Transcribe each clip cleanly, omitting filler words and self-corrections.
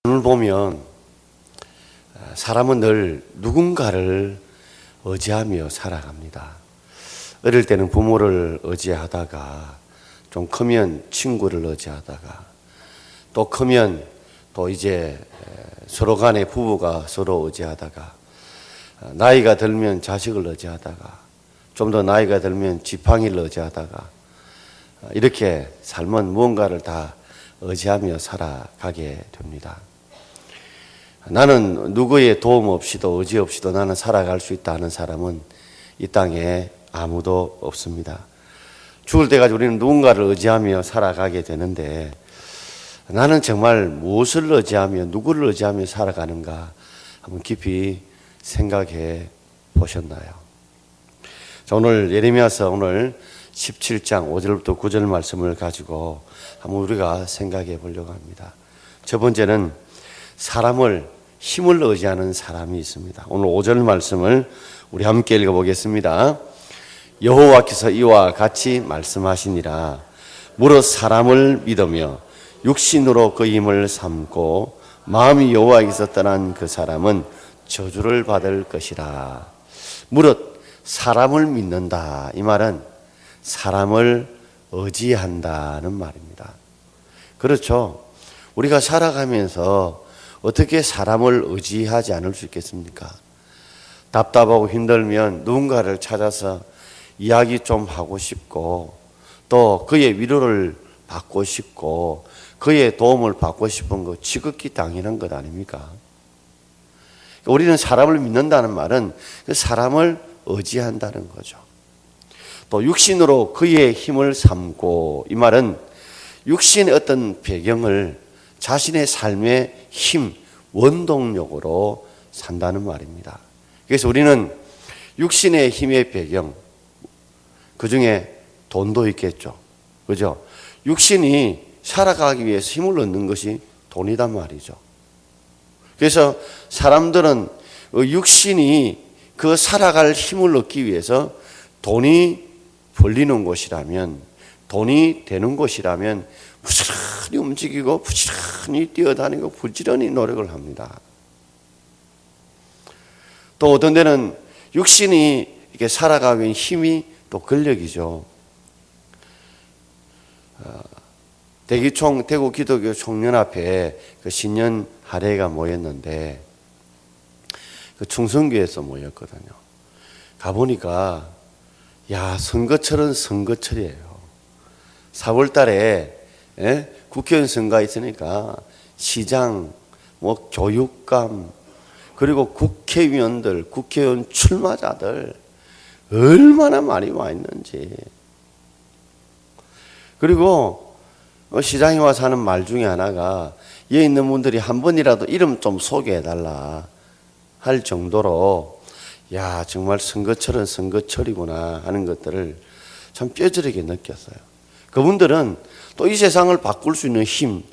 오늘 보면 사람은 늘 누군가를 의지하며 살아갑니다. 어릴 때는 부모를 의지하다가 좀 크면 친구를 의지하다가 또 크면 또 이제 서로 간에 부부가 서로 의지하다가 나이가 들면 자식을 의지하다가 좀 더 나이가 들면 지팡이를 의지하다가 이렇게 삶은 무언가를 다 의지하며 살아가게 됩니다. 나는 누구의 도움 없이도 의지 없이도 나는 살아갈 수 있다 하는 사람은 이 땅에 아무도 없습니다. 죽을 때까지 우리는 누군가를 의지하며 살아가게 되는데 나는 정말 무엇을 의지하며 누구를 의지하며 살아가는가 한번 깊이 생각해 보셨나요? 자, 오늘 예레미야서 오늘 17장 5절부터 9절 말씀을 가지고 한번 우리가 생각해 보려고 합니다. 첫 번째는 사람을 힘을 의지하는 사람이 있습니다. 오늘 5절 말씀을 우리 함께 읽어보겠습니다. 여호와께서 이와 같이 말씀하시니라. 무릇 사람을 믿으며 육신으로 그 힘을 삼고 마음이 여호와에게서 떠난 그 사람은 저주를 받을 것이라. 무릇 사람을 믿는다. 이 말은 사람을 의지한다는 말입니다. 그렇죠. 우리가 살아가면서 어떻게 사람을 의지하지 않을 수 있겠습니까? 답답하고 힘들면 누군가를 찾아서 이야기 좀 하고 싶고 또 그의 위로를 받고 싶고 그의 도움을 받고 싶은 거 지극히 당연한 것 아닙니까? 우리는 사람을 믿는다는 말은 그 사람을 의지한다는 거죠. 또 육신으로 그의 힘을 삼고 이 말은 육신의 어떤 배경을 자신의 삶의 힘, 원동력으로 산다는 말입니다. 그래서 우리는 육신의 힘의 배경, 그 중에 돈도 있겠죠. 그죠? 육신이 살아가기 위해서 힘을 얻는 것이 돈이란 말이죠. 그래서 사람들은 육신이 그 살아갈 힘을 얻기 위해서 돈이 벌리는 곳이라면, 돈이 되는 곳이라면 부지런히 움직이고 부지런히 뛰어다니고 부지런히 노력을 합니다. 또 어떤 데는 육신이 이렇게 살아가기 위한 힘이 또 근력이죠. 대구 기독교 총연합회에 그 신년 할애가 모였는데 그 충성교에서 모였거든요. 가보니까 야, 선거철은 선거철이에요. 4월 달에 국회의원 선거가 있으니까 시장, 교육감, 그리고 국회의원들, 국회의원 출마자들 얼마나 많이 와 있는지. 그리고 시장에 와서 하는 말 중에 하나가 여기 있는 분들이 한 번이라도 이름 좀 소개해달라 할 정도로 야, 정말 선거철은 선거철이구나 하는 것들을 참 뼈저리게 느꼈어요. 그분들은 또 이 세상을 바꿀 수 있는 힘,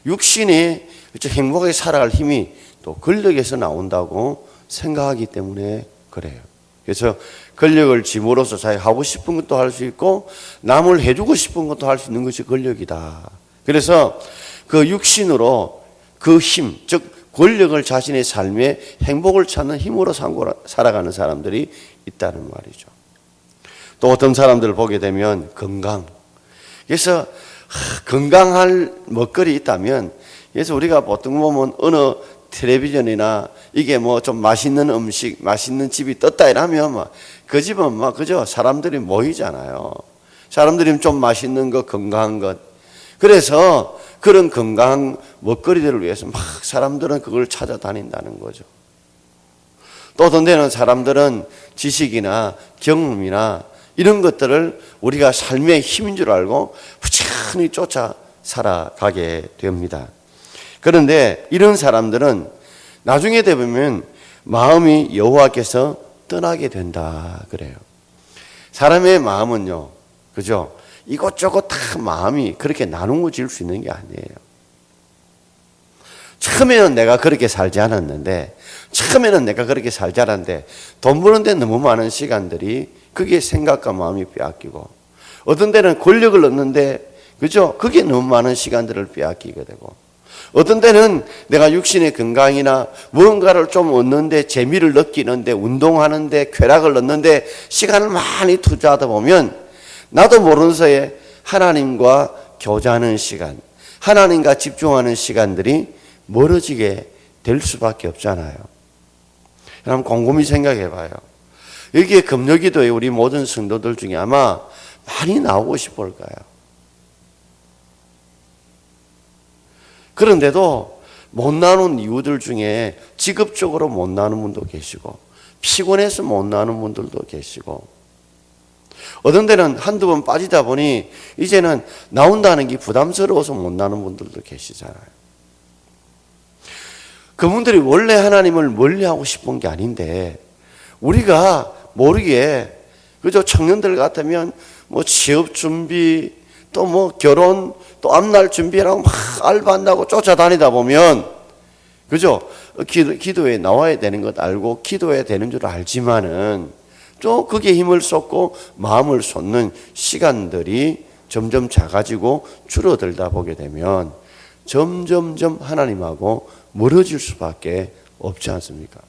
육신의 행복하게 살아갈 힘이 또 권력에서 나온다고 생각하기 때문에 그래요. 그래서 권력을 짐으로써 자기가 하고 싶은 것도 할 수 있고 남을 해주고 싶은 것도 할 수 있는 것이 권력이다. 그래서 그 육신으로 그 힘, 즉 권력을 자신의 삶의 행복을 찾는 힘으로 살아가는 사람들이 있다는 말이죠. 또 어떤 사람들을 보게 되면 건강. 그래서 건강할 먹거리 있다면, 그래서 우리가 보통 보면 어느 텔레비전이나 이게 좀 맛있는 음식, 맛있는 집이 떴다 이러면 그 집은 그죠? 사람들이 모이잖아요. 사람들이 좀 맛있는 것, 건강한 것. 그래서 그런 건강한 먹거리들을 위해서 사람들은 그걸 찾아다닌다는 거죠. 또 어떤 데는 사람들은 지식이나 경험이나 이런 것들을 우리가 삶의 힘인 줄 알고 부지런히 쫓아 살아가게 됩니다. 그런데 이런 사람들은 나중에 되면 마음이 여호와께서 떠나게 된다 그래요. 사람의 마음은요, 그죠? 이것저것 다 마음이 그렇게 나누어질 수 있는 게 아니에요. 처음에는 내가 그렇게 살지 않았는데, 처음에는 내가 그렇게 살지 않았는데 돈 버는데 너무 많은 시간들이 그게 생각과 마음이 빼앗기고, 어떤 데는 권력을 얻는데 그죠? 그게 너무 많은 시간들을 빼앗기게 되고, 어떤 때는 내가 육신의 건강이나 무언가를 좀 얻는데 재미를 느끼는데 운동하는데 쾌락을 얻는데 시간을 많이 투자하다 보면 나도 모르는 사이에 하나님과 교제하는 시간, 하나님과 집중하는 시간들이 멀어지게 될 수밖에 없잖아요. 여러분 곰곰이 생각해 봐요. 여기에 금요기도에 우리 모든 성도들 중에 아마 많이 나오고 싶을 거예요. 그런데도 못 나오는 이유들 중에 직업적으로 못 나오는 분도 계시고 피곤해서 못 나오는 분들도 계시고 어떤 데는 한두 번 빠지다 보니 이제는 나온다는 게 부담스러워서 못 나오는 분들도 계시잖아요. 그분들이 원래 하나님을 멀리하고 싶은 게 아닌데 우리가 모르게 그저 청년들 같으면 뭐 취업 준비 또 뭐 결혼 또 앞날 준비라고 막 알바한다고 쫓아다니다 보면 그죠? 기도에 나와야 되는 것 알고 기도해야 되는 줄 알지만은 또 그게 힘을 쏟고 마음을 쏟는 시간들이 점점 작아지고 줄어들다 보게 되면 점점점 하나님하고 멀어질 수밖에 없지 않습니까?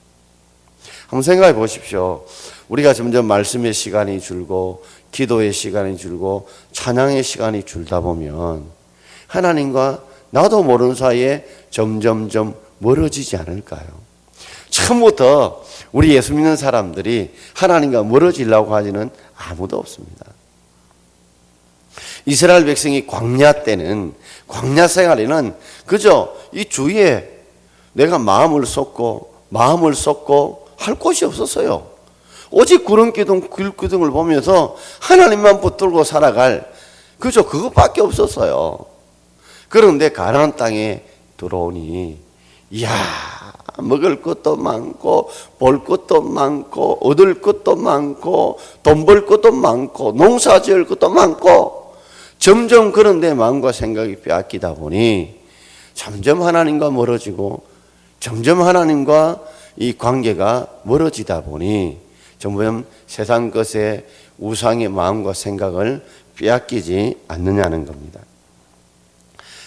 한번 생각해 보십시오. 우리가 점점 말씀의 시간이 줄고 기도의 시간이 줄고 찬양의 시간이 줄다 보면 하나님과 나도 모르는 사이에 점점점 멀어지지 않을까요? 처음부터 우리 예수 믿는 사람들이 하나님과 멀어지려고 하지는 아무도 없습니다. 이스라엘 백성이 광야 때는 광야 생활에는 그저 이 주위에 내가 마음을 쏟고 할 곳이 없었어요. 오직 구름기둥 길기둥을 보면서 하나님만 붙들고 살아갈 그저 그것밖에 없었어요. 그런데 가나안 땅에 들어오니 이야 먹을 것도 많고 볼 것도 많고 얻을 것도 많고 돈 벌 것도 많고 농사 지을 것도 많고 점점 그런데 마음과 생각이 빼앗기다 보니 점점 하나님과 멀어지고 점점 하나님과 이 관계가 멀어지다 보니 점점 세상 것에 우상의 마음과 생각을 빼앗기지 않느냐는 겁니다.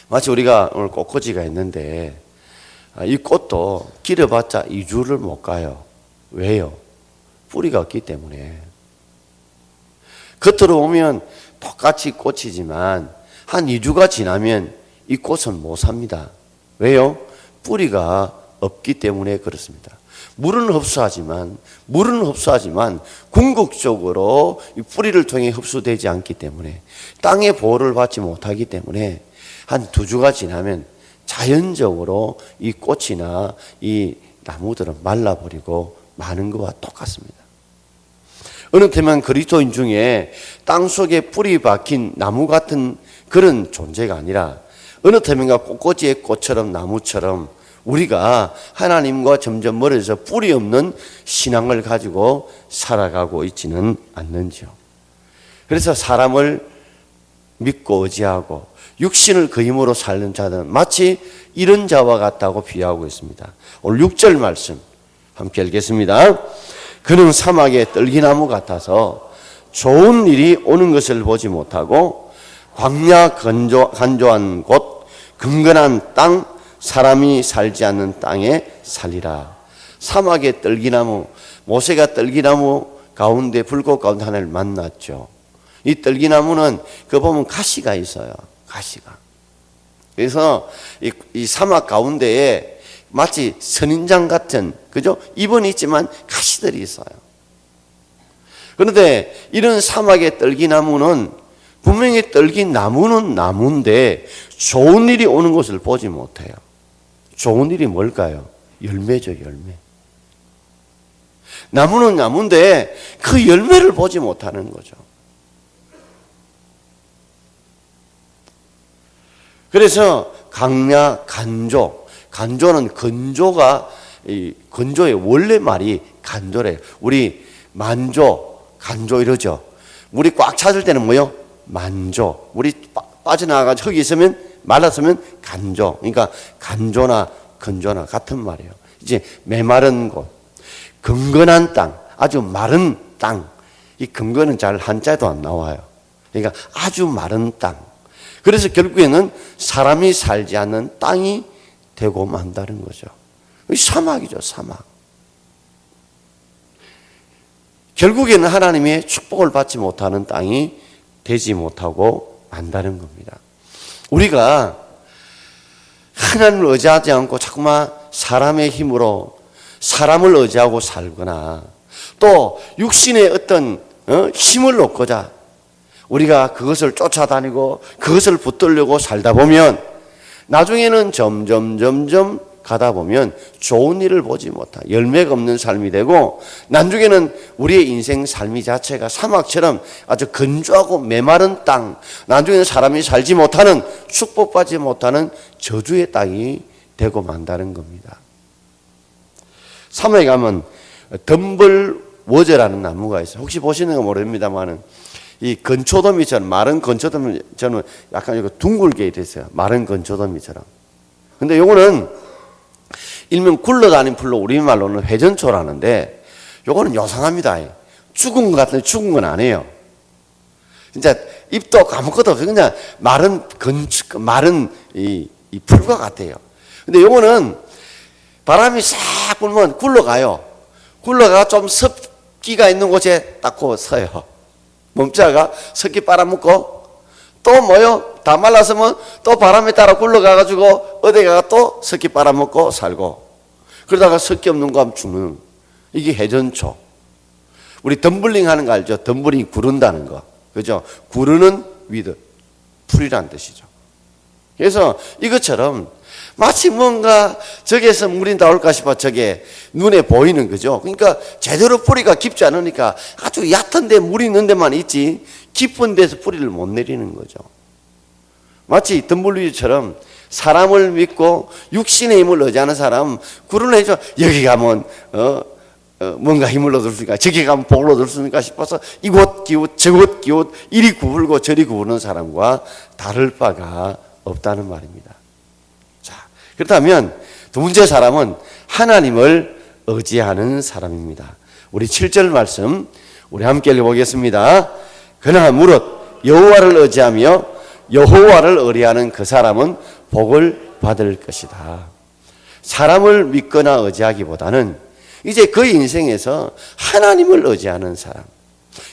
마치 우리가 오늘 꽃꽂이가 있는데 이 꽃도 길어봤자 2주를 못 가요. 왜요? 뿌리가 없기 때문에. 겉으로 보면 똑같이 꽃이지만 한 2주가 지나면 이 꽃은 못 삽니다. 왜요? 뿌리가 없기 때문에 그렇습니다. 물은 흡수하지만 궁극적으로 이 뿌리를 통해 흡수되지 않기 때문에 땅의 보호를 받지 못하기 때문에 한 2주가 지나면 자연적으로 이 꽃이나 이 나무들은 말라버리고 마는 것과 똑같습니다. 어느 때만 그리스도인 중에 땅속에 뿌리 박힌 나무 같은 그런 존재가 아니라 어느 때면가 꽃꽂이의 꽃처럼 나무처럼 우리가 하나님과 점점 멀어져서 뿌리 없는 신앙을 가지고 살아가고 있지는 않는지요. 그래서 사람을 믿고 의지하고 육신을 그 힘으로 살는 자들은 마치 이런 자와 같다고 비유하고 있습니다. 오늘 6절 말씀 함께 읽겠습니다. 그는 사막의 떨기나무 같아서 좋은 일이 오는 것을 보지 못하고 광야 간조한 곳 근근한 땅 사람이 살지 않는 땅에 살리라. 사막의 떨기나무, 모세가 떨기나무 가운데 불꽃 가운데 하나를 만났죠. 이 떨기나무는 그 보면 가시가 있어요. 가시가. 그래서 이 사막 가운데에 마치 선인장 같은 그죠? 잎은 있지만 가시들이 있어요. 그런데 이런 사막의 떨기나무는 분명히 떨기나무는 나무인데 좋은 일이 오는 것을 보지 못해요. 좋은 일이 뭘까요? 열매죠, 열매. 나무는 나무인데 그 열매를 보지 못하는 거죠. 그래서 강야 간조는 건조가 이 건조의 원래 말이 간조래요. 우리 만조, 간조 이러죠. 물이 꽉 찼을 때는 뭐요? 만조. 물이 빠져나가서 흙이 있으면 말랐으면 간조. 그러니까 간조나 건조나 같은 말이에요. 이제 메마른 곳, 근근한 땅, 아주 마른 땅. 이 근근은 잘 한자도 안 나와요. 그러니까 아주 마른 땅. 그래서 결국에는 사람이 살지 않는 땅이 되고 만다는 거죠. 사막이죠, 사막. 결국에는 하나님의 축복을 받지 못하는 땅이 되지 못하고 만다는 겁니다. 우리가 하나님을 의지하지 않고 자꾸만 사람의 힘으로 사람을 의지하고 살거나 또 육신의 어떤 힘을 얻고자 우리가 그것을 쫓아다니고 그것을 붙들려고 살다 보면 나중에는 점점 가다 보면 좋은 일을 보지 못한 열매가 없는 삶이 되고 나중에는 우리의 인생 삶이 자체가 사막처럼 아주 건조하고 메마른 땅, 나중에는 사람이 살지 못하는 축복받지 못하는 저주의 땅이 되고 만다는 겁니다. 사막에 가면 덤벌워저라는 나무가 있어요. 혹시 보시는 거 모릅니다만은 이 건초더미처럼 마른 건초더미처럼 약간 이거 둥글게 돼 있어요. 마른 건초더미처럼. 근데 요거는 일명 굴러다니는 풀로 우리말로는 회전초라는데 요거는 요상합니다. 죽은 것 같은데 죽은 건 아니에요. 진짜 잎도 아무것도 없어요. 그냥 마른 이 풀과 같아요. 근데 요거는 바람이 싹 불면 굴러가요. 굴러가 좀 습기가 있는 곳에 딱 서요. 몸자가 습기 빨아먹고 또 뭐요? 다 말랐으면 또 바람에 따라 굴러가가지고 어디가 또 습기 빨아먹고 살고 그러다가 습기 없는 거 하면 죽는 이게 회전초. 우리 덤블링 하는 거 알죠? 덤블링 구른다는 거. 그죠? 구르는 위드. 풀이란 뜻이죠. 그래서 이것처럼 마치 뭔가 저기에서 물이 나올까 싶어 저게 눈에 보이는 거죠. 그러니까 제대로 뿌리가 깊지 않으니까 아주 얕은데 물이 있는 데만 있지 깊은 데서 뿌리를 못 내리는 거죠. 마치 덤블리처럼 사람을 믿고 육신의 힘을 의지하는 사람 구르는 해줘. 여기 가면 뭔가 힘을 얻을 수 있을까, 저기 가면 복을 얻을 수 있을까 싶어서 이곳 기웃 저곳 기웃 이리 구불고 저리 구부는 사람과 다를 바가 없다는 말입니다. 자, 그렇다면 두 번째 사람은 하나님을 의지하는 사람입니다. 우리 7절 말씀 우리 함께 읽어보겠습니다. 그러나 무릇 여호와를 의지하며 여호와를 의뢰하는 그 사람은 복을 받을 것이다. 사람을 믿거나 의지하기보다는 이제 그 인생에서 하나님을 의지하는 사람.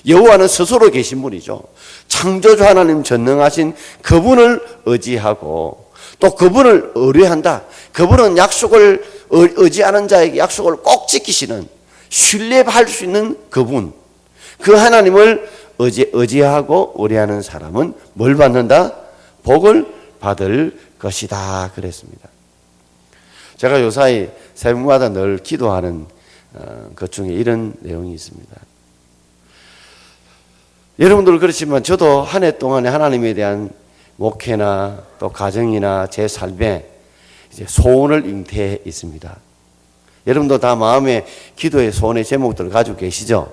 여호와는 스스로 계신 분이죠. 창조주 하나님 전능하신 그분을 의지하고 또 그분을 의뢰한다. 그분은 약속을 의지하는 자에게 약속을 꼭 지키시는 신뢰할 수 있는 그분. 그 하나님을 의지하고 의뢰하는 사람은 뭘 받는다? 복을 받을 것이다 그랬습니다. 제가 요사이 새벽마다 늘 기도하는 것 중에 이런 내용이 있습니다. 여러분들 그렇지만 저도 한 해 동안에 하나님에 대한 목회나 또 가정이나 제 삶에 이제 소원을 잉태해 있습니다. 여러분도 다 마음에 기도의 소원의 제목들을 가지고 계시죠?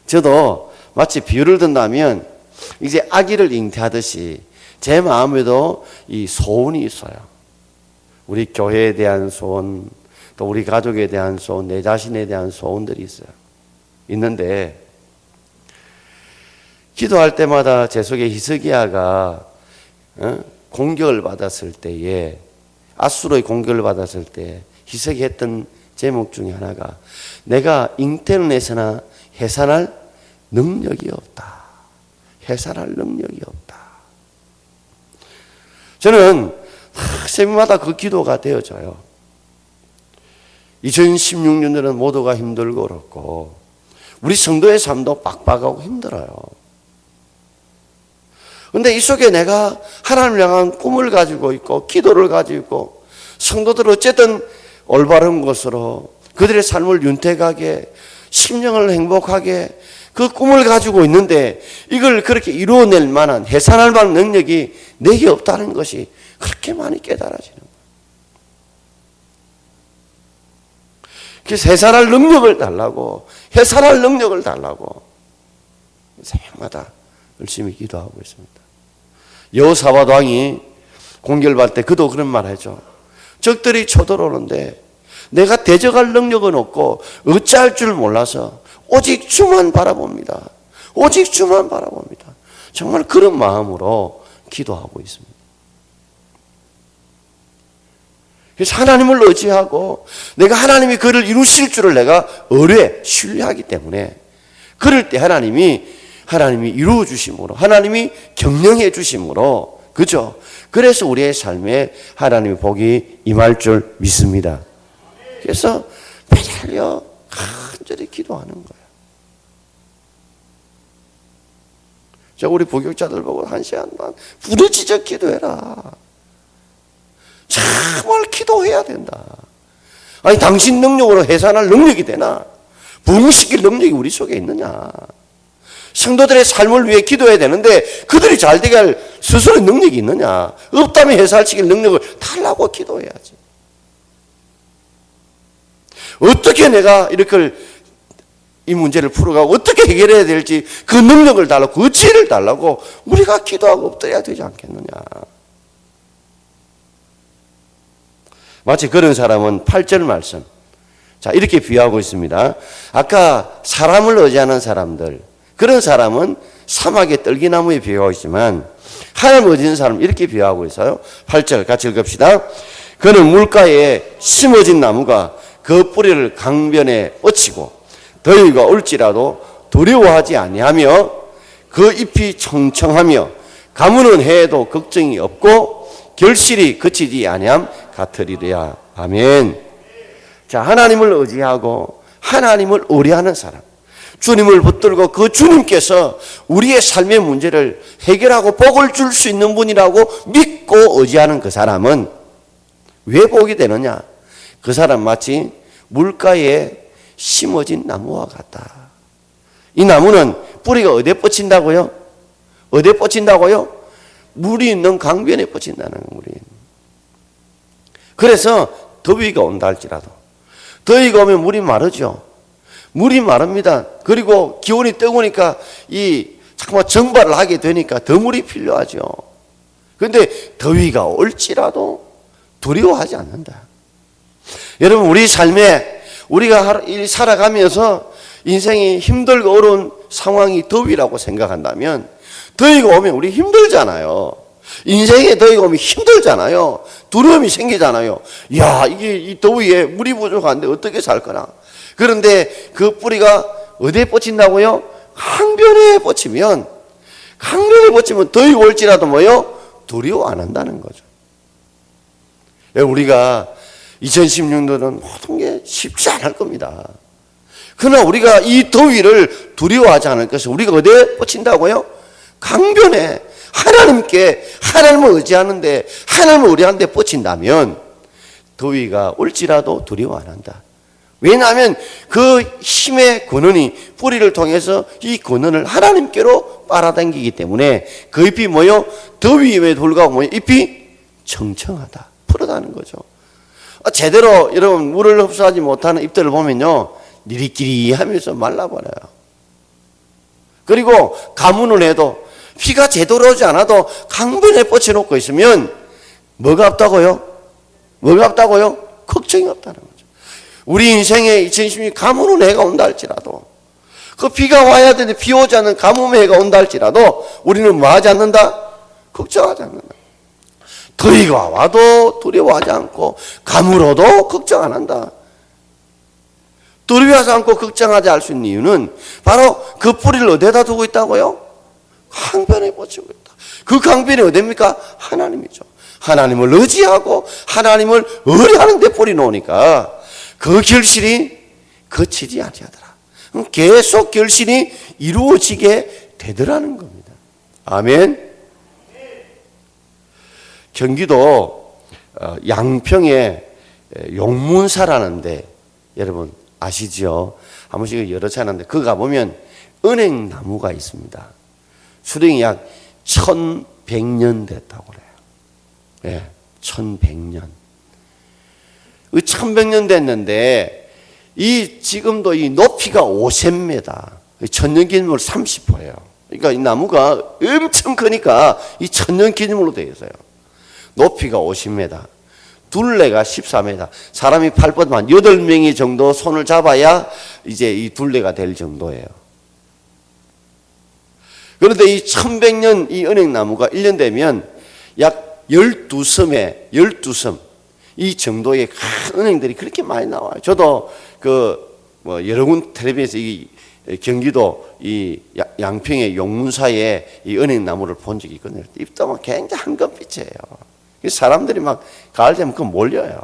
저도 마치 비유를 든다면 이제 아기를 잉태하듯이 제 마음에도 이 소원이 있어요. 우리 교회에 대한 소원, 또 우리 가족에 대한 소원, 내 자신에 대한 소원들이 있어요. 있는데 기도할 때마다 제 속에 히스기야가 공격을 받았을 때에 아수르의 공격을 받았을 때 히스기야 했던 제목 중에 하나가 내가 잉태는 해서나 해산할 능력이 없다. 해산할 능력이 없다. 저는 새벽마다 그 기도가 되어져요. 2016년에는 모두가 힘들고 어렵고 우리 성도의 삶도 빡빡하고 힘들어요. 그런데 이 속에 내가 하나님을 향한 꿈을 가지고 있고 기도를 가지고 있고 성도들 어쨌든 올바른 것으로 그들의 삶을 윤택하게 심령을 행복하게 그 꿈을 가지고 있는데 이걸 그렇게 이루어낼 만한 해산할 만한 능력이 내게 없다는 것이 그렇게 많이 깨달아지는 거예요. 그래서 해산할 능력을 달라고 해산할 능력을 달라고 새벽마다 열심히 기도하고 있습니다. 여호사밧 왕이 공격을 받을 때 그도 그런 말 하죠. 적들이 쳐들어오는데 내가 대적할 능력은 없고 어찌할 줄 몰라서 오직 주만 바라봅니다. 오직 주만 바라봅니다. 정말 그런 마음으로 기도하고 있습니다. 그래서 하나님을 의지하고 내가 하나님이 그를 이루실 줄을 내가 신뢰하기 때문에 그럴 때 하나님이 이루어 주심으로, 하나님이 경영해 주심으로, 그죠? 그래서 우리의 삶에 하나님의 복이 임할 줄 믿습니다. 그래서 매달려 간절히 기도하는 거예요. 자, 우리 부교육자들 보고 1시간 반 부르짖어 기도해라. 정말 기도해야 된다. 아니, 당신 능력으로 해산할 능력이 되나? 부흥시킬 능력이 우리 속에 있느냐? 성도들의 삶을 위해 기도해야 되는데 그들이 잘 되게 할 스스로의 능력이 있느냐? 없다면 해산시킬 능력을 달라고 기도해야지. 어떻게 내가 이렇게 이 문제를 풀어가고 어떻게 해결해야 될지 그 능력을 달라고, 그 지혜를 달라고 우리가 기도하고 엎드려야 되지 않겠느냐? 마치 그런 사람은 8절 말씀, 자, 이렇게 비유하고 있습니다. 아까 사람을 의지하는 사람들, 그런 사람은 사막의 떨기나무에 비유하고 있지만 하나님을 의지하는 사람은 이렇게 비유하고 있어요. 8절 같이 읽읍시다. 그는 물가에 심어진 나무가 그 뿌리를 강변에 뻗치고 더위가 올지라도 두려워하지 아니하며 그 잎이 청청하며 가무는 해에도 걱정이 없고 결실이 그치지 아니함 같으리라. 아멘. 자, 하나님을 의지하고 하나님을 의뢰하는 사람, 주님을 붙들고 그 주님께서 우리의 삶의 문제를 해결하고 복을 줄 수 있는 분이라고 믿고 의지하는 그 사람은 왜 복이 되느냐? 그 사람 마치 물가에 심어진 나무와 같다. 이 나무는 뿌리가 어디에 뻗친다고요? 어디에 뻗친다고요? 물이 있는 강변에 뻗친다는 거예요. 그래서 더위가 온다 할지라도, 더위가 오면 물이 마르죠. 물이 마릅니다. 그리고 기온이 뜨거우니까 정말 정발을 하게 되니까 더 물이 필요하죠. 그런데 더위가 올지라도 두려워하지 않는다. 여러분, 우리 삶에 우리가 살아가면서 인생이 힘들고 어려운 상황이 더위라고 생각한다면, 더위가 오면 우리 힘들잖아요. 인생에 더위가 오면 힘들잖아요. 두려움이 생기잖아요. 야, 이게 이 더위에 물이 부족한데 어떻게 살 거나. 그런데 그 뿌리가 어디에 뻗친다고요? 강변에 뻗치면 더위가 올지라도 뭐요? 두려워 안 한다는 거죠. 우리가 2016년도는 모든 게 쉽지 않을 겁니다. 그러나 우리가 이 더위를 두려워하지 않을 것은 우리가 어디에 뻗친다고요? 강변에 하나님을 의지하는데, 하나님을 의뢰하는데 뻗친다면 더위가 올지라도 두려워 안 한다. 왜냐하면 그 힘의 근원이 뿌리를 통해서 이 근원을 하나님께로 빨아당기기 때문에 그 잎이 뭐요? 더위에 불구하고 뭐요? 잎이 청청하다, 푸르다는 거죠. 제대로 여러분 물을 흡수하지 못하는 잎들을 보면요, 니리끼리 하면서 말라버려요. 그리고 가뭄을 해도 비가 제대로 오지 않아도 강변에 뻗쳐놓고 있으면 뭐가 없다고요? 걱정이 없다는 거죠. 우리 인생에 2016년 가뭄의 해가 온다 할지라도, 그 비가 와야 되는데 비 오지 않는 가뭄의 해가 온다 할지라도 우리는 뭐 하지 않는다? 걱정하지 않는다. 더위가 와도 두려워하지 않고 가물어도 걱정 안 한다. 두려워하지 않고 걱정하지 않을 수 있는 이유는 바로 그 뿌리를 어디에다 두고 있다고요? 강변에 뻗치고 있다. 그 강변이 어디입니까? 하나님이죠. 하나님을 의지하고 하나님을 의뢰하는 데 뿌리 놓으니까 그 결실이 그치지 아니하더라. 계속 결실이 이루어지게 되더라는 겁니다. 아멘. 경기도 양평에 용문사라는데 여러분 아시죠? 한 번씩 여러 차례 하는데 거기 가보면 은행나무가 있습니다. 수령이 약 1100년 됐다고 그래요. 예, 1100년. 1100년 됐는데 지금도 이 높이가 50m, 천년기념으로 30호예요. 그러니까 이 나무가 엄청 크니까 이 천년기념으로 되어 있어요. 높이가 50m, 둘레가 14m. 사람이 팔 뻗으면 8명이 정도 손을 잡아야 이제 이 둘레가 될 정도예요. 그런데 이 1100년 이 은행나무가 1년 되면 약 12섬 이 정도의 큰 은행들이 그렇게 많이 나와요. 저도 여러 군 텔레비전에서 이 경기도 이 양평의 용문사에 이 은행나무를 본 적이 있거든요. 입도 굉장히 황금빛이에요. 사람들이 막 가을 되면 그 몰려요.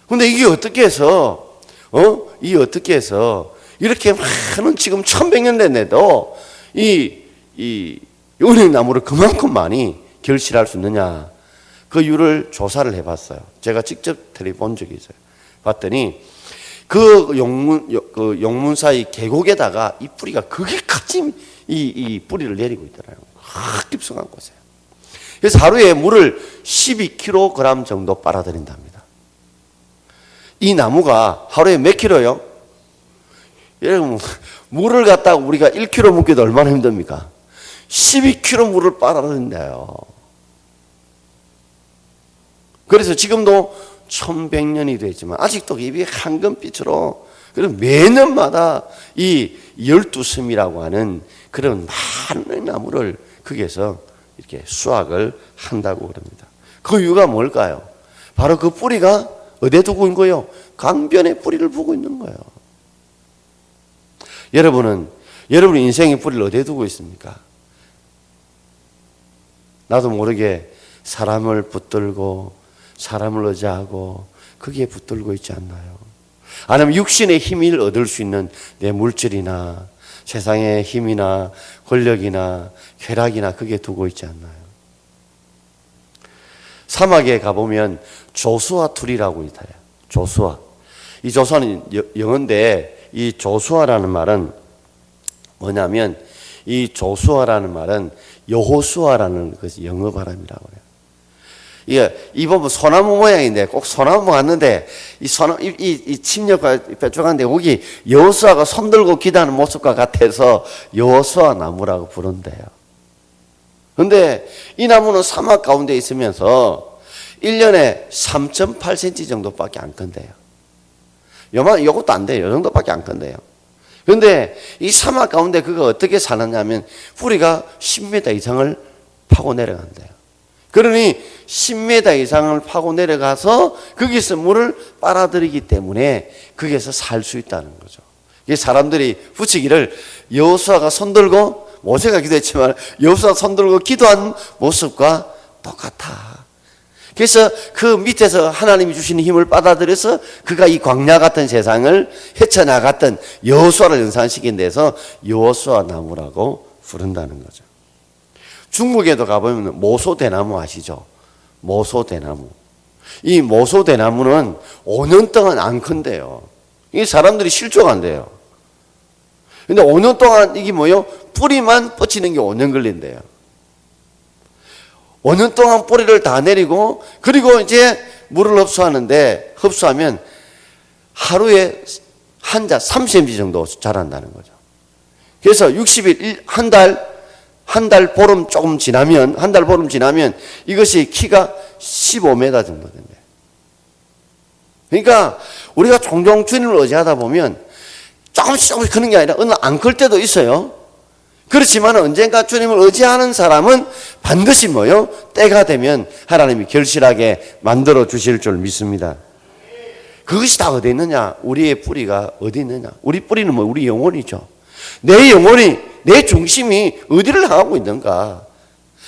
근데 이게 어떻게 해서 이렇게 많은 지금 1100년 됐는데도 이 은행나무를 그만큼 많이 결실할 수 있느냐, 그 이유를 조사를 해봤어요. 제가 직접 텔레비 본 적이 있어요. 봤더니 그 용문사 이 계곡에다가 이 뿌리가 거기까지 이 뿌리를 내리고 있더라고요. 깊숙한 곳에. 그래서 하루에 물을 12kg 정도 빨아들인답니다. 이 나무가 하루에 몇 킬로요? 여러분, 물을 갖다가 우리가 1kg 묻기도 얼마나 힘듭니까? 12kg 물을 빨아들인대요. 그래서 지금도 1100년이 됐지만 아직도 입이 황금빛으로, 그리고 매년마다 이 12섬이라고 하는 그런 많은 나무를 거기에서 이렇게 수확을 한다고 그럽니다. 그 이유가 뭘까요? 바로 그 뿌리가 어디에 두고 있는 거예요? 강변에 뿌리를 두고 있는 거예요. 여러분 인생의 뿌리를 어디에 두고 있습니까? 나도 모르게 사람을 붙들고 사람을 의지하고 거기에 붙들고 있지 않나요? 아니면 육신의 힘을 얻을 수 있는 내 물질이나 세상의 힘이나 권력이나 쾌락이나 거기에 두고 있지 않나요? 사막에 가보면 조수아 툴이라고 있어요. 조수아. 이 조수아는 영어인데 이 조수아라는 말은 뭐냐면, 이 조수아라는 말은 여호수아라는 그 영어 발음이라고 해요. 이 보면 소나무 모양인데, 꼭 소나무 같는데 이 침략과 뾰족한데 거기 여호수아가 손들고 기도하는 모습과 같아서 여호수아 나무라고 부른대요. 그런데 이 나무는 사막 가운데 있으면서 1년에 3.8cm 정도밖에 안 큰대요. 요것도 안 돼요. 이 정도밖에 안 큰대요. 그런데 이 사막 가운데 그가 어떻게 사느냐면 뿌리가 10m 이상을 파고 내려간대요. 그러니 10m 이상을 파고 내려가서 거기서 물을 빨아들이기 때문에 거기에서 살 수 있다는 거죠. 사람들이 붙이기를 여호수아가 손들고, 모세가 기도했지만 여호수아가 손들고 기도한 모습과 똑같아. 그래서 그 밑에서 하나님이 주시는 힘을 받아들여서 그가 이 광야 같은 세상을 헤쳐나갔던 여호수아를 연상시킨 데서 여호수아 나무라고 부른다는 거죠. 중국에도 가보면 모소대나무 아시죠? 모소대나무. 이 모소대나무는 5년 동안 안 큰대요. 이 사람들이 실족한대요. 근데 5년 동안 이게 뭐예요? 뿌리만 뻗치는 게 5년 걸린대요. 5년 동안 뿌리를 다 내리고, 그리고 이제 물을 흡수하면 하루에 한 달 30cm 정도 자란다는 거죠. 그래서 60일, 한 달 보름 조금 지나면, 이것이 키가 15m 정도 된대요. 그러니까 우리가 종종 주님을 의지하다 보면 조금씩 크는 게 아니라 어느 안 클 때도 있어요. 그렇지만 언젠가 주님을 의지하는 사람은 반드시 뭐요? 때가 되면 하나님이 결실하게 만들어 주실 줄 믿습니다. 그것이 다 어디 있느냐? 우리의 뿌리가 어디 있느냐? 우리 뿌리는 뭐? 우리 영혼이죠. 내 영혼이, 내 중심이 어디를 향하고 있는가?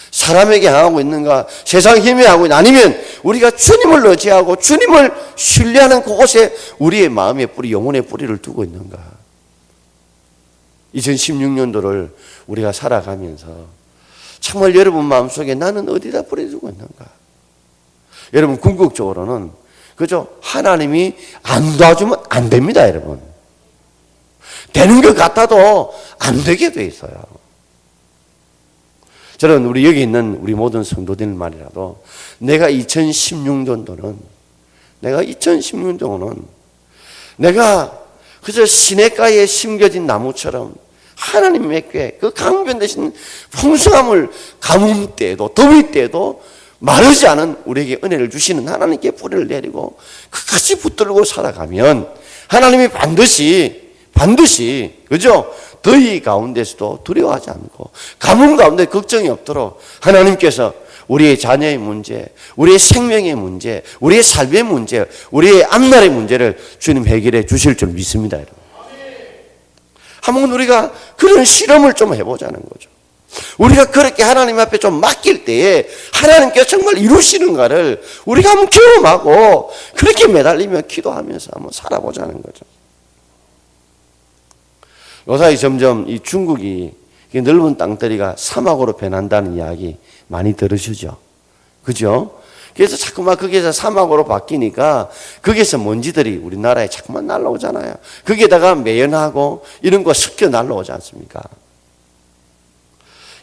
사람에게 향하고 있는가? 세상 힘에 하고 있는가? 아니면 우리가 주님을 의지하고 주님을 신뢰하는 그곳에 우리의 마음의 뿌리, 영혼의 뿌리를 두고 있는가? 2016년도를 우리가 살아가면서 정말 여러분 마음속에 나는 어디다 뿌리 두고 있는가? 여러분 궁극적으로는 그죠? 하나님이 안 도와주면 안 됩니다, 여러분. 되는 것 같아도 안 되게 돼 있어요. 저는 우리 여기 있는 우리 모든 성도들 말이라도 내가 2016년도는 내가 그저 시냇가에 심겨진 나무처럼 하나님께 그 강변 대신 풍성함을 가뭄 때에도 더위 때에도 마르지 않은 우리에게 은혜를 주시는 하나님께 뿌리를 내리고 끝까지 붙들고 살아가면 하나님이 반드시 반드시, 그죠? 더위 가운데서도 두려워하지 않고 가뭄 가운데 걱정이 없도록 하나님께서 우리의 자녀의 문제, 우리의 생명의 문제, 우리의 삶의 문제, 우리의 앞날의 문제를 주님 해결해 주실 줄 믿습니다, 여러분. 한번 우리가 그런 실험을 좀 해보자는 거죠. 우리가 그렇게 하나님 앞에 좀 맡길 때에 하나님께서 정말 이루시는가를 우리가 한번 경험하고 그렇게 매달리며 기도하면서 한번 살아보자는 거죠. 요사이 점점 이 중국이 넓은 땅덩이가 사막으로 변한다는 이야기 많이 들으시죠? 그죠? 그래서 자꾸만 거기에서 사막으로 바뀌니까 거기에서 먼지들이 우리나라에 자꾸만 날라오잖아요. 거기에다가 매연하고 이런 거 섞여 날라오지 않습니까?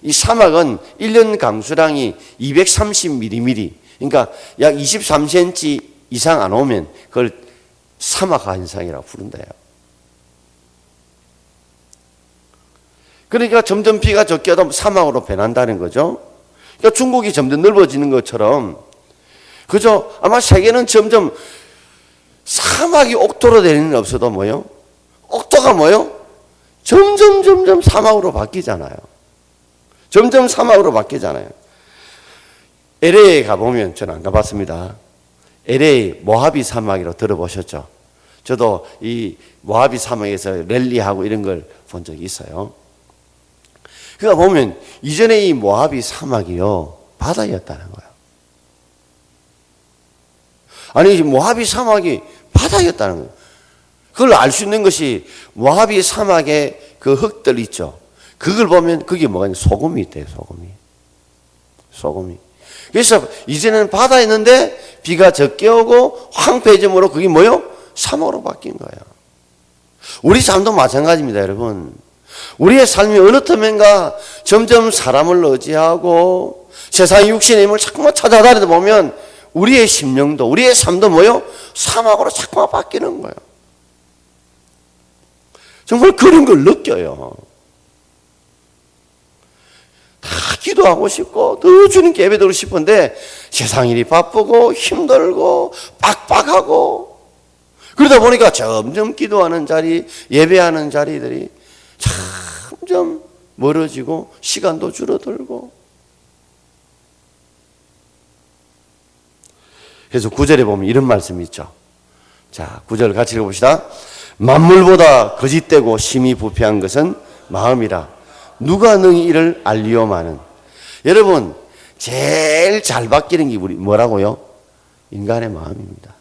이 사막은 1년 강수량이 230mm, 그러니까 약 23cm 이상 안 오면 그걸 사막 현상이라고 부른대요. 그러니까 점점 비가 적게 오다 사막으로 변한다는 거죠. 그러니까 중국이 점점 넓어지는 것처럼, 그죠? 아마 세계는 점점 사막이 옥토로 되는 일 없어도 뭐요? 옥토가 뭐요? 점점 사막으로 바뀌잖아요. 점점 사막으로 바뀌잖아요. LA에 가보면, 저는 안 가봤습니다. LA 모하비 사막이라고 들어보셨죠? 저도 이 모하비 사막에서 랠리하고 이런 걸 본 적이 있어요. 그러니까 보면 이전에 이 모하비 사막이요, 바다였다는 거예요. 아니, 모하비 사막이 바다였다는 거예요. 그걸 알 수 있는 것이 모하비 사막에 그 흙들 있죠. 그걸 보면 그게 뭐가 있냐, 소금이 있대요, 소금이. 그래서 이제는 바다였는데 비가 적게 오고 황폐해짐으로 그게 뭐요? 사막으로 바뀐 거예요. 우리 삶도 마찬가지입니다, 여러분. 우리의 삶이 어느 틈엔가 점점 사람을 의지하고 세상의 육신의 힘을 자꾸만 찾아다니다 보면 우리의 심령도, 우리의 삶도 뭐요? 사막으로 자꾸만 바뀌는 거예요. 정말 그런 걸 느껴요. 다 기도하고 싶고 더 주님께 예배드리고 싶은데 세상 일이 바쁘고 힘들고 빡빡하고 그러다 보니까 점점 기도하는 자리, 예배하는 자리들이 점점 멀어지고 시간도 줄어들고. 그래서 9절에 보면 이런 말씀이 있죠. 자, 9절 같이 읽어봅시다. 만물보다 거짓되고 심히 부패한 것은 마음이라 누가 능히 이를 알리오마는. 여러분, 제일 잘 바뀌는 게 우리 뭐라고요? 인간의 마음입니다.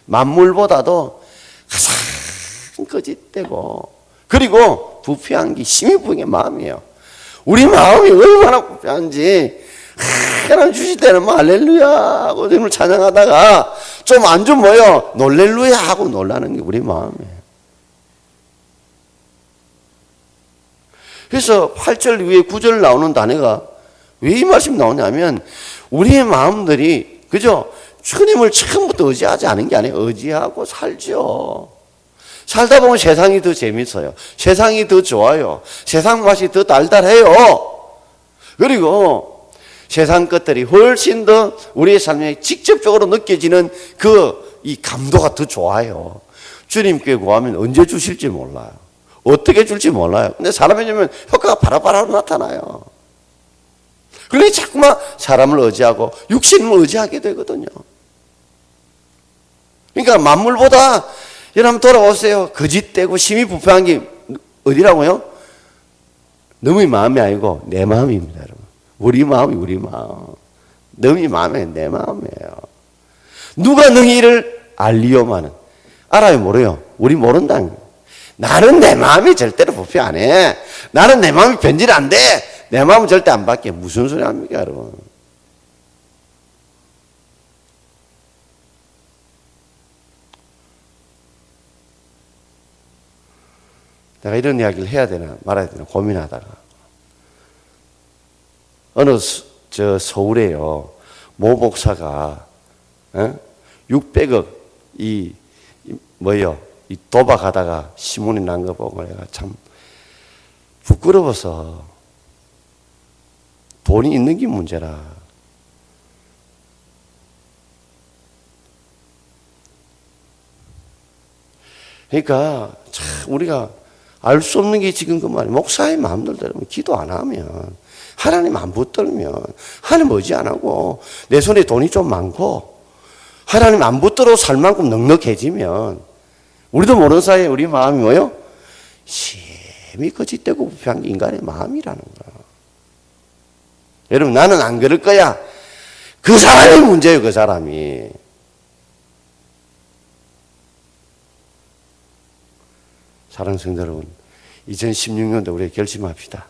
만물보다도 가장 거짓되고 그리고 부패한 게 심히 부패한 게 마음이에요. 우리 마음이 얼마나 부패한지 하나님 주실 때는 뭐 할렐루야 하고 주님을 찬양하다가 좀 안 좀 뭐요? 놀렐루야 하고 놀라는 게 우리 마음이에요. 그래서 8절 위에 9절 나오는 단어가 왜 이 말씀이 나오냐면 우리의 마음들이, 그죠? 주님을 처음부터 의지하지 않은 게 아니에요. 의지하고 살죠. 살다 보면 세상이 더 재밌어요. 세상이 더 좋아요. 세상 맛이 더 달달해요. 그리고 세상 것들이 훨씬 더 우리의 삶에 직접적으로 느껴지는 이 감도가 더 좋아요. 주님께 구하면 언제 주실지 몰라요. 어떻게 줄지 몰라요. 근데 사람이 주면 효과가 바로바로 나타나요. 그러니 자꾸만 사람을 의지하고 육신을 의지하게 되거든요. 그러니까 만물보다 여러분 돌아오세요. 거짓되고 심히 부패한 게 어디라고요? 너의 마음이 아니고 내 마음입니다, 여러분. 우리 마음이 우리 마음. 너의 마음이 내 마음이에요. 누가 너희 일을 알리오마는. 알아요, 모르요? 우리 모른다는 거예요. 나는 내 마음이 절대로 부패 안 해. 나는 내 마음이 변질 안 돼. 내 마음은 절대 안 바뀌어. 무슨 소리 합니까, 여러분? 내가 이런 이야기를 해야 되나 말아야 되나 고민하다가 어느 서울에요 모 목사가 600억 이 도박하다가 신문이 난 거 보고 내가 참 부끄러워서. 돈이 있는 게 문제라. 그러니까 참 우리가 알 수 없는 게 지금 그 말이에요. 목사의 마음대로 기도 안 하면, 하나님 안 붙들면, 하나님 뭐지 안 하고, 내 손에 돈이 좀 많고, 하나님 안 붙들어 살 만큼 넉넉해지면, 우리도 모르는 사이에 우리 마음이 뭐요? 심히 거짓되고 부패한 게 인간의 마음이라는 거야. 여러분, 나는 안 그럴 거야. 그 사람이 문제예요, 그 사람이. 사랑하는 성도 여러분, 2016년도 우리 결심합시다.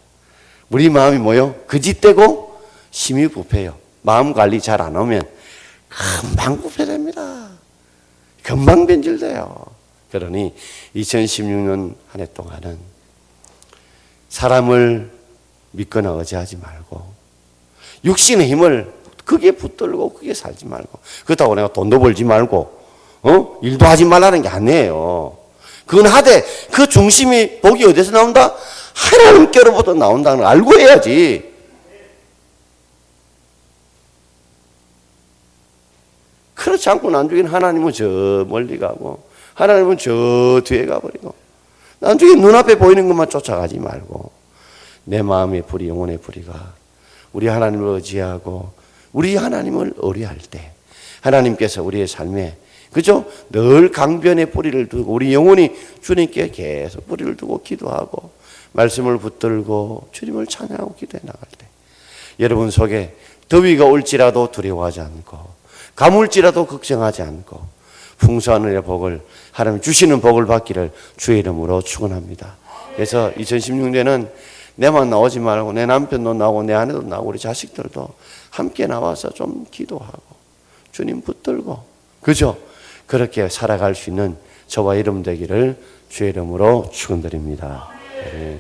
우리 마음이 뭐요? 거짓되고 심히 부패요. 마음 관리 잘 안 하면 금방 부패됩니다. 금방 변질돼요. 그러니 2016년 한 해 동안은 사람을 믿거나 의지하지 말고 육신의 힘을 크게 붙들고 크게 살지 말고, 그렇다고 내가 돈도 벌지 말고 일도 하지 말라는 게 아니에요. 그건 하되 그 중심이 복이 어디서 나온다? 하나님께로부터 나온다는 걸 알고 해야지. 그렇지 않고 나중에 하나님은 저 멀리 가고 하나님은 저 뒤에 가버리고 나중에 눈앞에 보이는 것만 쫓아가지 말고 내 마음의 불이, 영혼의 불이가 우리 하나님을 의지하고 우리 하나님을 의뢰할 때 하나님께서 우리의 삶에, 그죠? 늘 강변에 뿌리를 두고 우리 영혼이 주님께 계속 뿌리를 두고 기도하고 말씀을 붙들고 주님을 찬양하고 기도해 나갈 때 여러분 속에 더위가 올지라도 두려워하지 않고 가물지라도 걱정하지 않고 풍성한 은혜의 복을, 하나님 주시는 복을 받기를 주의 이름으로 축원합니다. 그래서 2016년에는 내만 나오지 말고 내 남편도 나오고 내 아내도 나오고 우리 자식들도 함께 나와서 좀 기도하고 주님 붙들고, 그죠? 그렇게 살아갈 수 있는 저와 여러분 되기를 주의 이름으로 축원드립니다. 네.